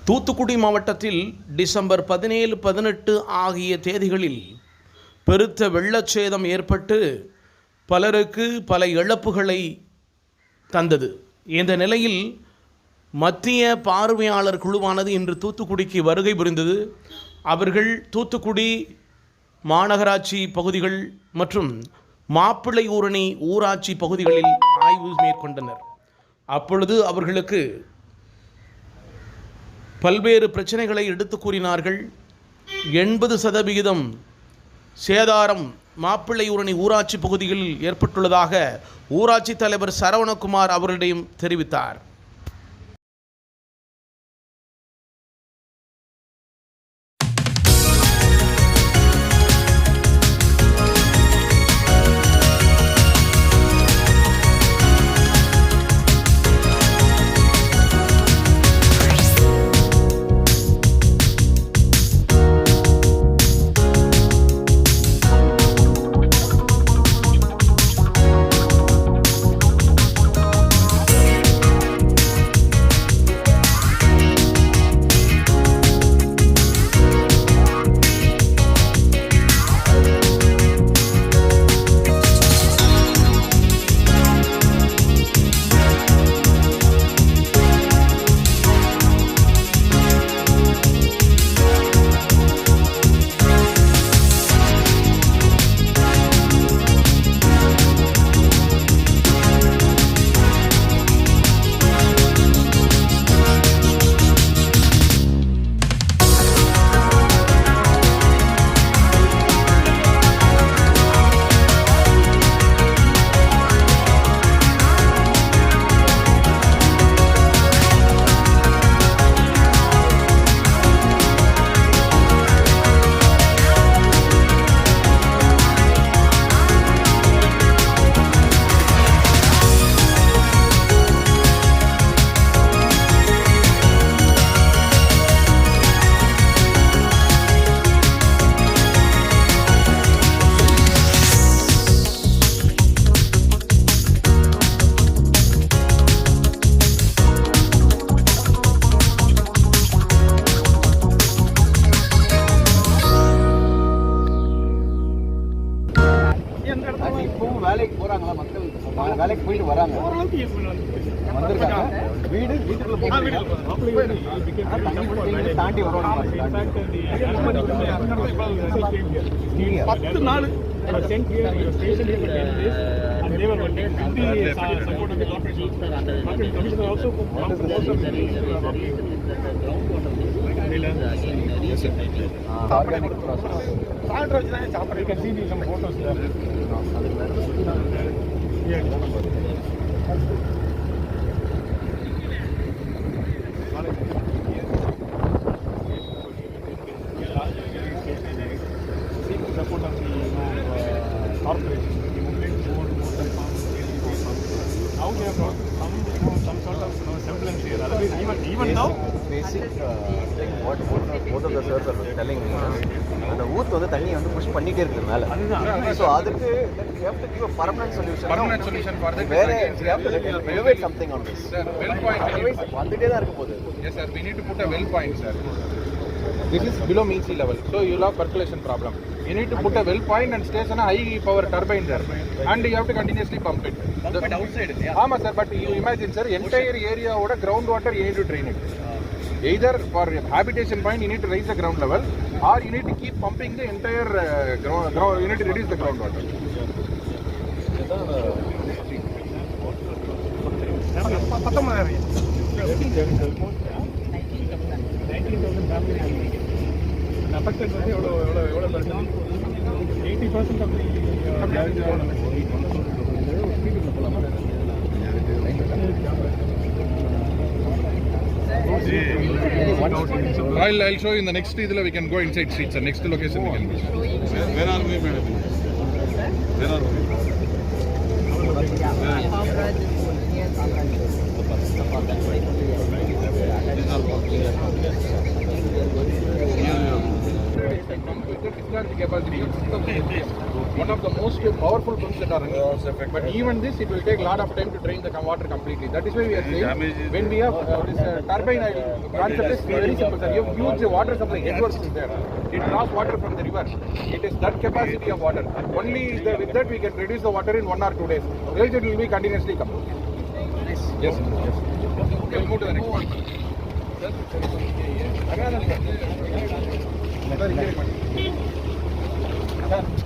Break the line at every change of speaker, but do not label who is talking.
தூத்துக்குடி மாவட்டத்தில் டிசம்பர் 17, 18 ஆகிய தேதிகளில் பெருத்த வெள்ளச்சேதம் ஏற்பட்டு பலருக்கு பல இழப்புகளை தந்தது. இந்த நிலையில் மத்திய பார்வையாளர் குழுவானது இன்று தூத்துக்குடிக்கு வருகை புரிந்தது. அவர்கள் தூத்துக்குடி மாநகராட்சி பகுதிகள் மற்றும் மாப்பிள்ளை ஊரணி ஊராட்சி பகுதிகளில் ஆய்வு மேற்கொண்டனர். அப்பொழுது அவர்களுக்கு பல்வேறு பிரச்சனைகளை எடுத்து கூறினார்கள். 80% சேதாரம் மாப்பிள்ளை ஊரணி ஊராட்சி பகுதிகளில் ஏற்பட்டுள்ளதாக ஊராட்சி தலைவர் சரவணகுமார் அவர்களிடம் தெரிவித்தார்.
வேலைக்கு போறாங்களா மக்கள்? வேலைக்கு போயிட்டு வராங்க, வந்திருக்காங்க. வீட்டுக்குள்ள தாண்டி வரணும்.
10 நாள்
organic process.
You can see some photos there. Seek the support of the corporation. The movement toward more than now they have got some sort of semblance here. Otherwise, even now.
Basic what both of the sirs are telling me, அந்த ஊத்து வந்து தண்ணி வந்து push பண்ணிட்டே இருக்கு மேல. So அதுக்கு you have to give a permanent solution for that. Where you have to elevate something on this.
Sir, well point.
வந்துட்டே தான் இருக்க போகுது.
Yes sir, we need to put a well point, sir. This is below mean sea level, so you will have percolation problem. You need to put a well point and station a high power turbine there, and you have to continuously pump it. But outside, yeah. Ama sir, but you imagine sir, entire area oda ground water you need to drain it. Either for habitation point you need to raise the ground level, or you need to keep pumping the entire you need to reduce the ground water.
Affected வந்து எவ்வளவு percent? 80% of the damage
I'll show you in the next idhula we can go inside streets. The next location we can go.
Where are we, madam? Where are we?
the discharge capacity of one of the most powerful pumps that are running. But even this, it will take a lot of time to drain the water completely. That is why we are saying when we have this turbine concept is very simple, sir. You have huge water supply networks is there. It draws water from the river. It is that capacity of water. Only with that we can reduce the water in 1 or 2 days. Else it will be continuously coming. Yes. We'll move to the next one. Sir.